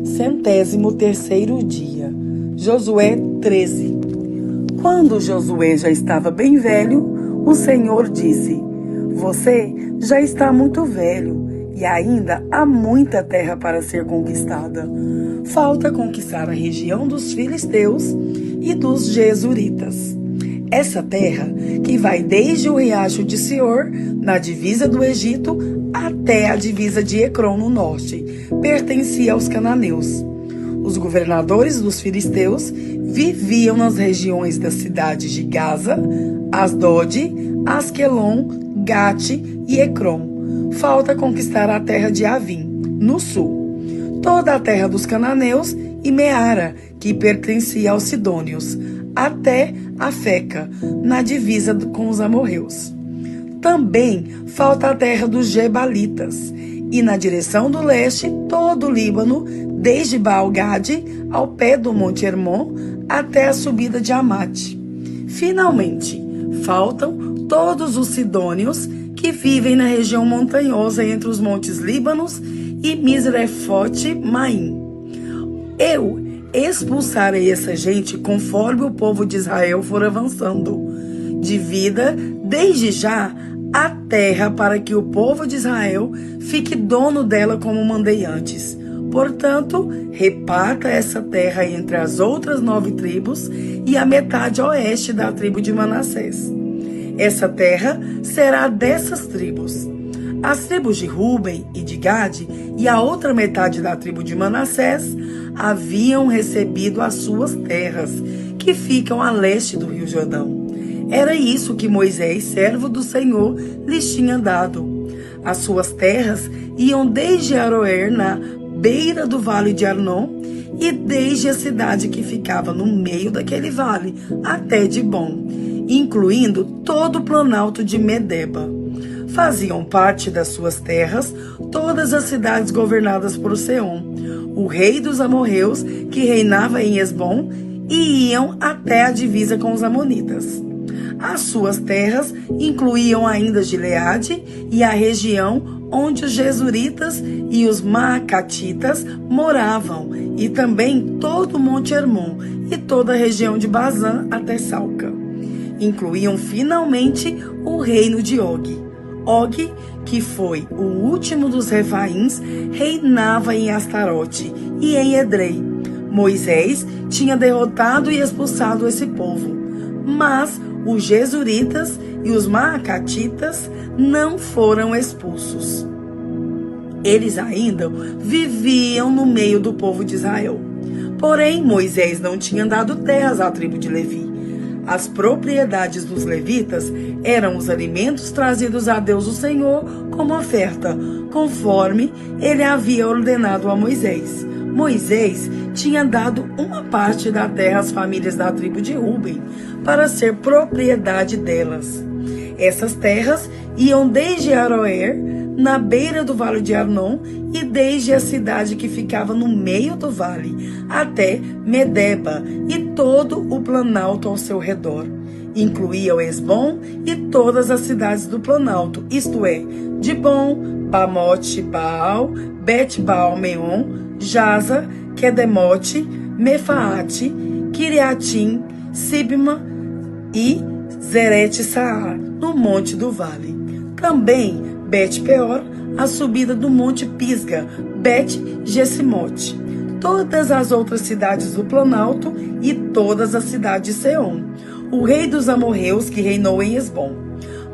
103º dia. Josué 13. Quando Josué já estava bem velho, o Senhor disse: Você já está muito velho e ainda há muita terra para ser conquistada. Falta conquistar a região dos filisteus e dos jesuritas. Essa terra, que vai desde o riacho de Sior, na divisa do Egito, até a divisa de Ecrom no norte, pertencia aos cananeus. Os governadores dos filisteus viviam nas regiões das cidades de Gaza, Asdod, Asquelon, Gate e Ecrom. Falta conquistar a terra de Avim, no sul, toda a terra dos cananeus e Meara, que pertencia aos sidônios, até Afeca, na divisa com os amorreus. Também falta a terra dos Gebalitas, e na direção do leste todo o Líbano, desde Baal-Gade ao pé do Monte Hermon, até a subida de Amate. Finalmente, faltam todos os sidônios que vivem na região montanhosa entre os montes Líbanos e Misrefote-Maim. Eu expulsarei essa gente conforme o povo de Israel for avançando. Divida desde já a terra para que o povo de Israel fique dono dela como mandei antes. Portanto, reparta essa terra entre as outras 9 tribos e a metade oeste da tribo de Manassés. Essa terra será dessas tribos. As tribos de Ruben e de Gade e a outra metade da tribo de Manassés haviam recebido as suas terras, que ficam a leste do Rio Jordão. Era isso que Moisés, servo do Senhor, lhes tinha dado. As suas terras iam desde Aroer, na beira do vale de Arnon, e desde a cidade que ficava no meio daquele vale, até Dibom, incluindo todo o planalto de Medeba. Faziam parte das suas terras todas as cidades governadas por Seom, o rei dos amorreus, que reinava em Esbom, e iam até a divisa com os amonitas. As suas terras incluíam ainda Gileade e a região onde os jesuritas e os maacatitas moravam, e também todo o Monte Hermon e toda a região de Bazã até Salca. Incluíam finalmente o reino de Og. Og, que foi o último dos Refaíns, reinava em Astarote e em Edrei. Moisés tinha derrotado e expulsado esse povo, mas os jesuritas e os maacatitas não foram expulsos. Eles ainda viviam no meio do povo de Israel. Porém, Moisés não tinha dado terras à tribo de Levi. As propriedades dos levitas eram os alimentos trazidos a Deus o Senhor como oferta, conforme ele havia ordenado a Moisés. Moisés tinha dado uma parte da terra às famílias da tribo de Ruben, para ser propriedade delas. Essas terras iam desde Aroer, na beira do vale de Arnon, e desde a cidade que ficava no meio do vale, até Medeba e todo o planalto ao seu redor. Incluía o Esbom e todas as cidades do planalto, isto é, Dibom, Bamote, Baal, Bet-Baal-Meon, Jaza, Kedemote, Mefaate, Kiriatim, Sibma e Zerete-Saar, no monte do vale. Também Bet-Peor, a subida do monte Pisga, Bet-Gesimote, todas as outras cidades do planalto e todas as cidades de Seom, o rei dos amorreus que reinou em Esbom.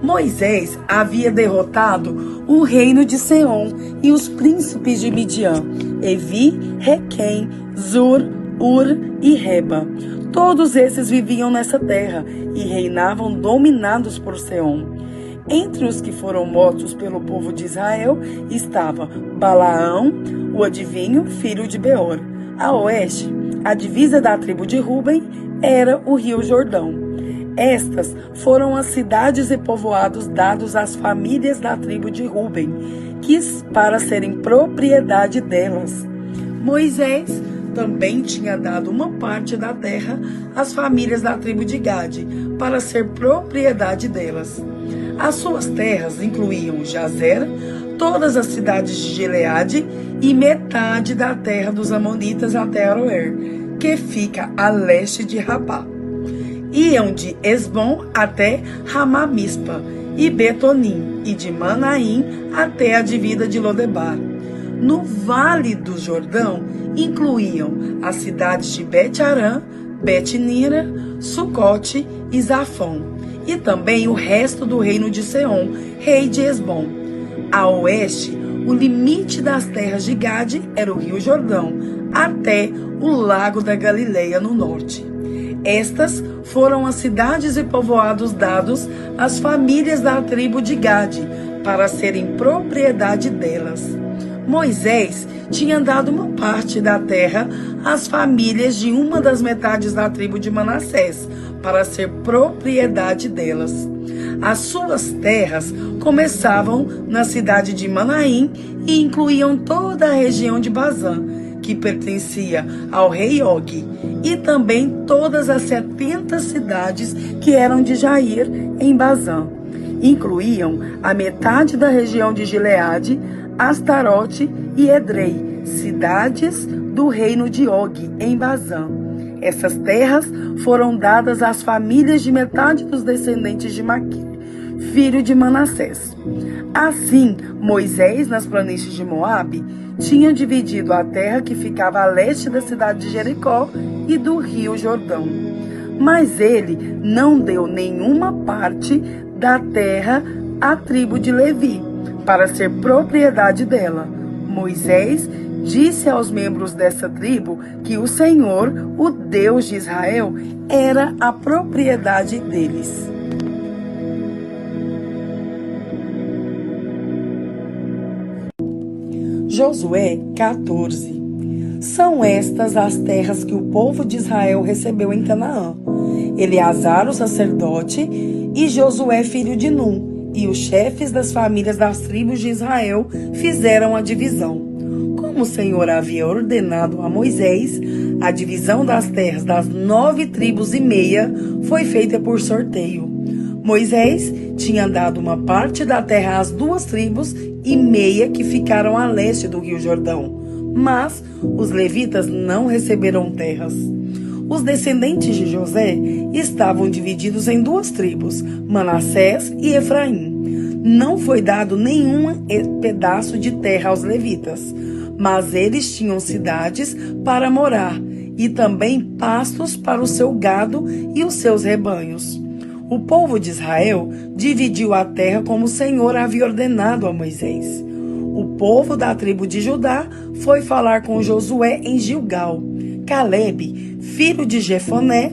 Moisés havia derrotado o reino de Seom e os príncipes de Midian, Evi, Requém, Zur, Ur e Reba. Todos esses viviam nessa terra e reinavam dominados por Seom. Entre os que foram mortos pelo povo de Israel estava Balaão, o adivinho, filho de Beor. A oeste, a divisa da tribo de Ruben era o rio Jordão. Estas foram as cidades e povoados dados às famílias da tribo de Ruben, para serem propriedade delas. Moisés também tinha dado uma parte da terra às famílias da tribo de Gade, para ser propriedade delas. As suas terras incluíam Jazer, todas as cidades de Gileade e metade da terra dos amonitas até Aroer, que fica a leste de Rabá. Iam de Esbom até Ramá-Mispa e Betonim, e de Manaim até a divida de Lodebar. No vale do Jordão incluíam as cidades de Bet-Arã, Bet-Nira, Sucote e Zafão, e também o resto do reino de Seom, rei de Esbom. A oeste, o limite das terras de Gade era o rio Jordão, até o lago da Galileia no norte. Estas foram as cidades e povoados dados às famílias da tribo de Gade, para serem propriedade delas. Moisés tinha dado uma parte da terra às famílias de uma das metades da tribo de Manassés, para ser propriedade delas. As suas terras começavam na cidade de Manaim e incluíam toda a região de Bazã, que pertencia ao rei Og, e também todas as 70 cidades que eram de Jair, em Bazã. Incluíam a metade da região de Gileade, Astarote e Edrei, cidades do reino de Og, em Bazã. Essas terras foram dadas às famílias de metade dos descendentes de Maquir, filho de Manassés. Assim, Moisés, nas planícies de Moabe, tinha dividido a terra que ficava a leste da cidade de Jericó e do rio Jordão. Mas ele não deu nenhuma parte da terra à tribo de Levi, para ser propriedade dela. Moisés disse aos membros dessa tribo que o Senhor, o Deus de Israel, era a propriedade deles. Josué 14. São estas as terras que o povo de Israel recebeu em Canaã. Eleazar, o sacerdote, e Josué, filho de Num, e os chefes das famílias das tribos de Israel fizeram a divisão. Como o Senhor havia ordenado a Moisés, a divisão das terras das 9 tribos e meia foi feita por sorteio. Moisés tinha dado uma parte da terra às 2 tribos e meia que ficaram a leste do rio Jordão, mas os levitas não receberam terras. Os descendentes de José estavam divididos em 2 tribos, Manassés e Efraim. Não foi dado nenhum pedaço de terra aos levitas, mas eles tinham cidades para morar e também pastos para o seu gado e os seus rebanhos. O povo de Israel dividiu a terra como o Senhor havia ordenado a Moisés. O povo da tribo de Judá foi falar com Josué em Gilgal. Calebe, filho de Jefoné,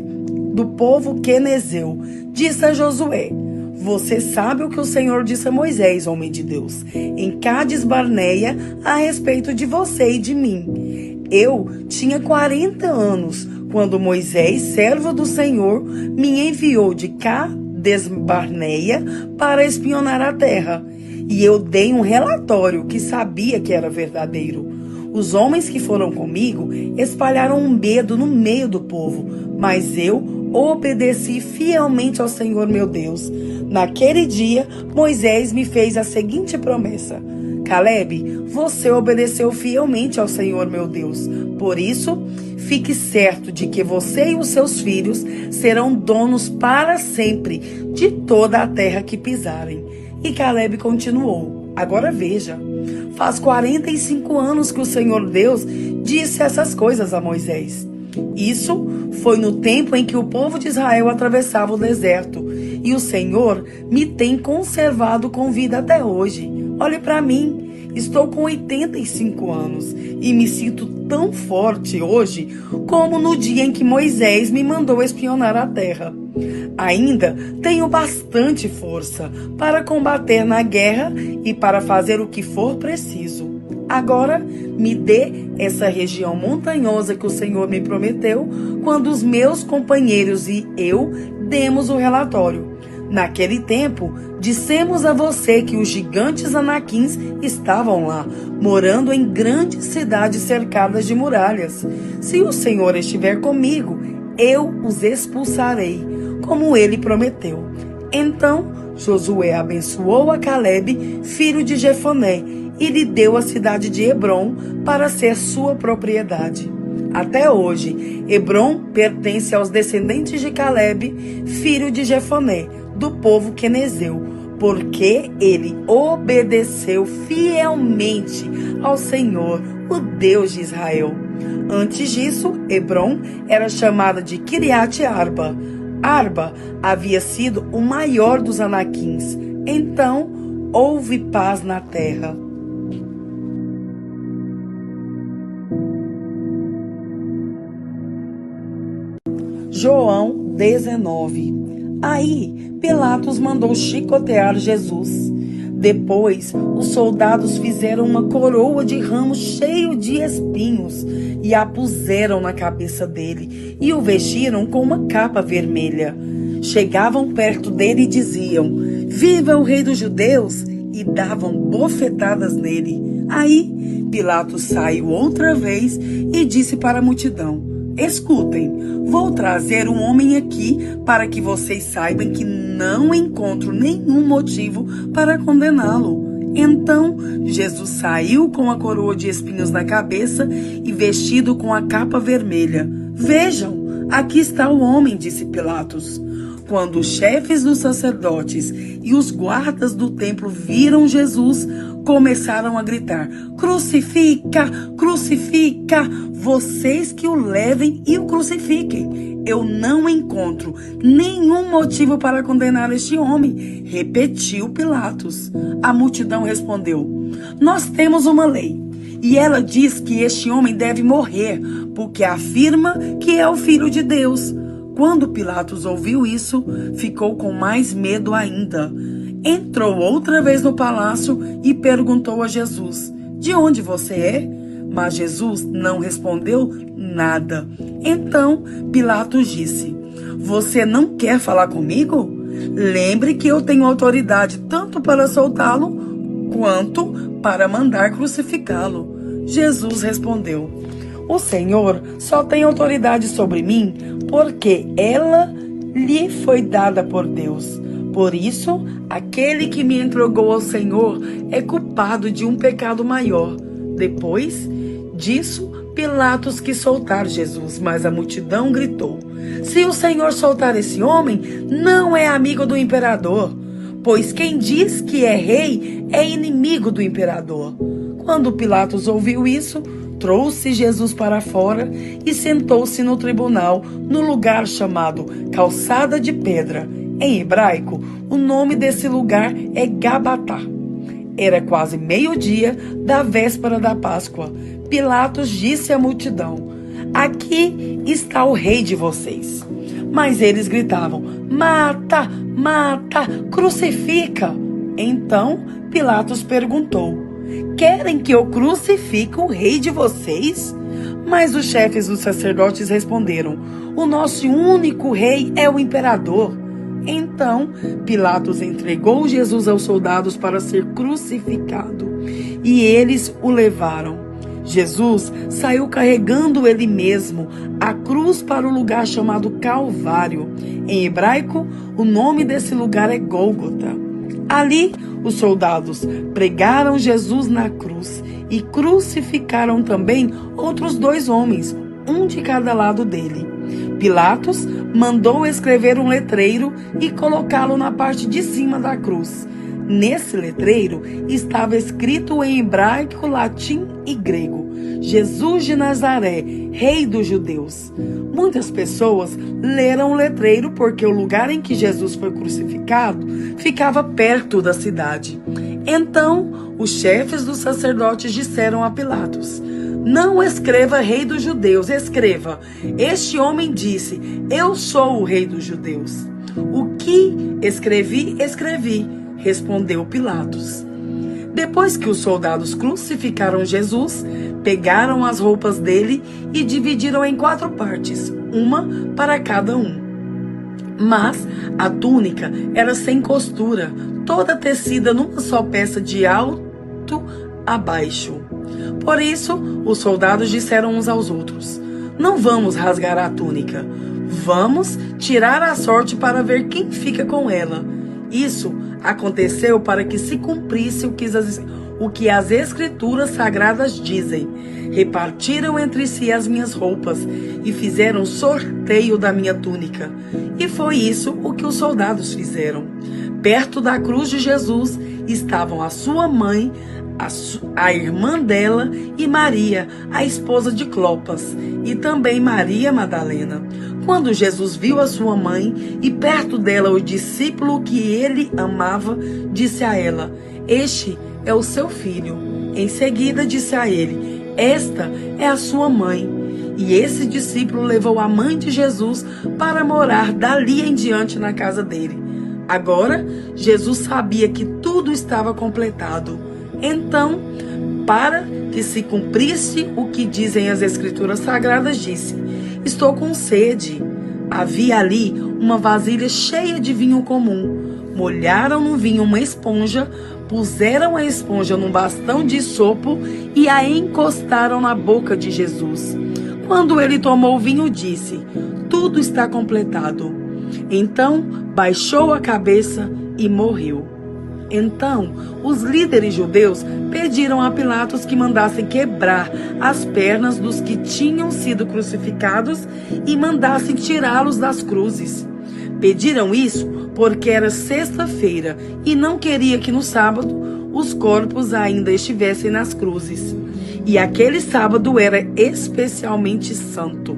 do povo quenezeu, disse a Josué: Você sabe o que o Senhor disse a Moisés, homem de Deus, em Cádiz Barneia, a respeito de você e de mim. Eu tinha 40 anos, quando Moisés, servo do Senhor, me enviou de Cádiz Barneia para espionar a terra. E eu dei um relatório que sabia que era verdadeiro. Os homens que foram comigo espalharam um medo no meio do povo, mas eu obedeci fielmente ao Senhor meu Deus. Naquele dia, Moisés me fez a seguinte promessa: Calebe, você obedeceu fielmente ao Senhor meu Deus. Por isso, fique certo de que você e os seus filhos serão donos para sempre de toda a terra que pisarem. E Calebe continuou: Agora veja, faz 45 anos que o Senhor Deus disse essas coisas a Moisés. Isso foi no tempo em que o povo de Israel atravessava o deserto, e o Senhor me tem conservado com vida até hoje. Olhe para mim, estou com 85 anos e me sinto tão forte hoje como no dia em que Moisés me mandou espionar a terra. Ainda tenho bastante força para combater na guerra e para fazer o que for preciso. Agora, me dê essa região montanhosa que o Senhor me prometeu quando os meus companheiros e eu demos o relatório. Naquele tempo, dissemos a você que os gigantes anaquins estavam lá, morando em grandes cidades cercadas de muralhas. Se o Senhor estiver comigo, eu os expulsarei, como ele prometeu. Então Josué abençoou a Calebe, filho de Jefoné, e lhe deu a cidade de Hebrom para ser sua propriedade. Até hoje, Hebrom pertence aos descendentes de Caleb, filho de Jefoné, do povo quenezeu, porque ele obedeceu fielmente ao Senhor, o Deus de Israel. Antes disso, Hebrom era chamada de Kiriat Arba. Arba havia sido o maior dos Anaquins. Então, houve paz na terra. João 19. Aí, Pilatos mandou chicotear Jesus. Depois, os soldados fizeram uma coroa de ramos cheio de espinhos e a puseram na cabeça dele e o vestiram com uma capa vermelha. Chegavam perto dele e diziam: "Viva o rei dos judeus!" e davam bofetadas nele. Aí, Pilatos saiu outra vez e disse para a multidão: "Escutem, vou trazer um homem aqui para que vocês saibam que não encontro nenhum motivo para condená-lo." Então, Jesus saiu com a coroa de espinhos na cabeça e vestido com a capa vermelha. "Vejam, aqui está o homem", disse Pilatos. Quando os chefes dos sacerdotes e os guardas do templo viram Jesus, começaram a gritar: "Crucifica! Crucifica! Vocês que o levem e o crucifiquem. Eu não encontro nenhum motivo para condenar este homem", repetiu Pilatos. A multidão respondeu: "Nós temos uma lei, e ela diz que este homem deve morrer, porque afirma que é o Filho de Deus." Quando Pilatos ouviu isso, ficou com mais medo ainda. Entrou outra vez no palácio e perguntou a Jesus: "De onde você é?" Mas Jesus não respondeu nada. Então Pilatos disse: "Você não quer falar comigo? Lembre que eu tenho autoridade tanto para soltá-lo quanto para mandar crucificá-lo." Jesus respondeu: "O Senhor só tem autoridade sobre mim porque ela lhe foi dada por Deus. Por isso, aquele que me entregou ao Senhor é culpado de um pecado maior." Depois disso, Pilatos quis soltar Jesus, mas a multidão gritou: "Se o Senhor soltar esse homem, não é amigo do imperador, pois quem diz que é rei é inimigo do imperador." Quando Pilatos ouviu isso, trouxe Jesus para fora e sentou-se no tribunal, no lugar chamado Calçada de Pedra. Em hebraico, o nome desse lugar é Gabatá. Era quase meio-dia da véspera da Páscoa. Pilatos disse à multidão: "Aqui está o rei de vocês." Mas eles gritavam: "Mata! Mata! Crucifica!" Então Pilatos perguntou: "Querem que eu crucifique o rei de vocês?" Mas os chefes dos sacerdotes responderam: "O nosso único rei é o imperador." Então Pilatos entregou Jesus aos soldados para ser crucificado, e eles o levaram. Jesus saiu carregando ele mesmo a cruz para o lugar chamado Calvário. Em hebraico, o nome desse lugar é Gólgota. Ali, os soldados pregaram Jesus na cruz e crucificaram também outros 2 homens, um de cada lado dele. Pilatos mandou escrever um letreiro e colocá-lo na parte de cima da cruz. Nesse letreiro estava escrito em hebraico, latim e grego: "Jesus de Nazaré, Rei dos Judeus." Muitas pessoas leram o letreiro porque o lugar em que Jesus foi crucificado ficava perto da cidade. Então, os chefes dos sacerdotes disseram a Pilatos: "Não escreva Rei dos Judeus, escreva: Este homem disse, eu sou o Rei dos Judeus." "O que escrevi, escrevi", respondeu Pilatos. Depois que os soldados crucificaram Jesus, pegaram as roupas dele e dividiram em 4 partes, uma para cada um. Mas a túnica era sem costura, toda tecida numa só peça de alto a baixo. Por isso, os soldados disseram uns aos outros: "Não vamos rasgar a túnica. Vamos tirar a sorte para ver quem fica com ela." Isso aconteceu para que se cumprisse o que as Escrituras Sagradas dizem. Repartiram entre si as minhas roupas e fizeram sorteio da minha túnica. E foi isso o que os soldados fizeram. Perto da cruz de Jesus estavam a sua mãe, a irmã dela e Maria, a esposa de Clopas, e também Maria Madalena. Quando Jesus viu a sua mãe e perto dela o discípulo que ele amava, disse a ela: "Este é o seu filho." Em seguida disse a ele: "Esta é a sua mãe." E esse discípulo levou a mãe de Jesus para morar dali em diante na casa dele. Agora, Jesus sabia que tudo estava completado. Então, para que se cumprisse o que dizem as Escrituras Sagradas, disse: "Estou com sede." Havia ali uma vasilha cheia de vinho comum. Molharam no vinho uma esponja, puseram a esponja num bastão de sopo e a encostaram na boca de Jesus. Quando ele tomou o vinho, disse: "Tudo está completado." Então baixou a cabeça e morreu. Então os líderes judeus pediram a Pilatos que mandassem quebrar as pernas dos que tinham sido crucificados e mandassem tirá-los das cruzes. Pediram isso porque era sexta-feira e não queria que no sábado os corpos ainda estivessem nas cruzes. E aquele sábado era especialmente santo.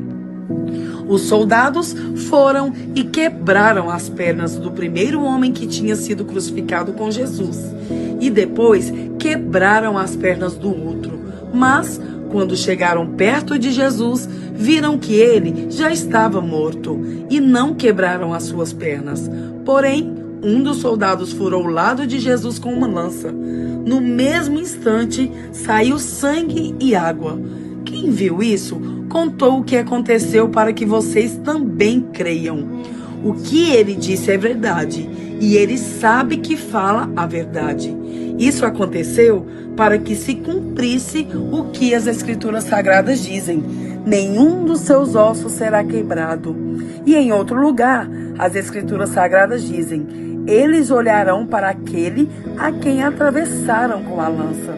Os soldados foram e quebraram as pernas do primeiro homem que tinha sido crucificado com Jesus. E depois quebraram as pernas do outro. Mas, quando chegaram perto de Jesus, viram que ele já estava morto e não quebraram as suas pernas. Porém, um dos soldados furou o lado de Jesus com uma lança. No mesmo instante, saiu sangue e água. Quem viu isso, contou o que aconteceu para que vocês também creiam. O que ele disse é verdade, e ele sabe que fala a verdade. Isso aconteceu para que se cumprisse o que as Escrituras Sagradas dizem: "Nenhum dos seus ossos será quebrado." E em outro lugar, as Escrituras Sagradas dizem: "Eles olharão para aquele a quem atravessaram com a lança."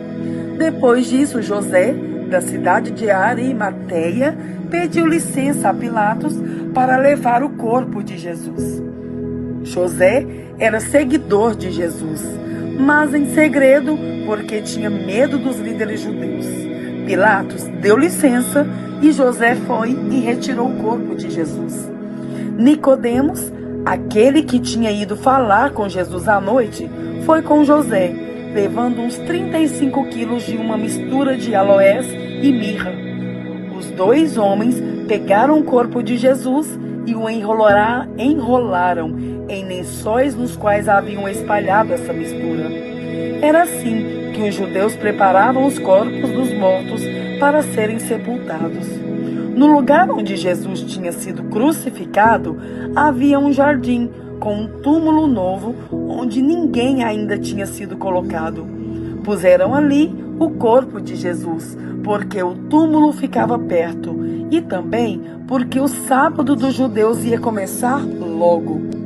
Depois disso, José, da cidade de Arimateia, pediu licença a Pilatos para levar o corpo de Jesus. José era seguidor de Jesus, mas em segredo, porque tinha medo dos líderes judeus. Pilatos deu licença e José foi e retirou o corpo de Jesus. Nicodemos, aquele que tinha ido falar com Jesus à noite, foi com José, levando uns 35 quilos de uma mistura de aloés e mirra. Os dois homens pegaram o corpo de Jesus e o enrolaram em lençóis nos quais haviam espalhado essa mistura. Era assim que os judeus preparavam os corpos dos mortos para serem sepultados. No lugar onde Jesus tinha sido crucificado, havia um jardim com um túmulo novo onde ninguém ainda tinha sido colocado. Puseram ali o corpo de Jesus, porque o túmulo ficava perto e também porque o sábado dos judeus ia começar logo.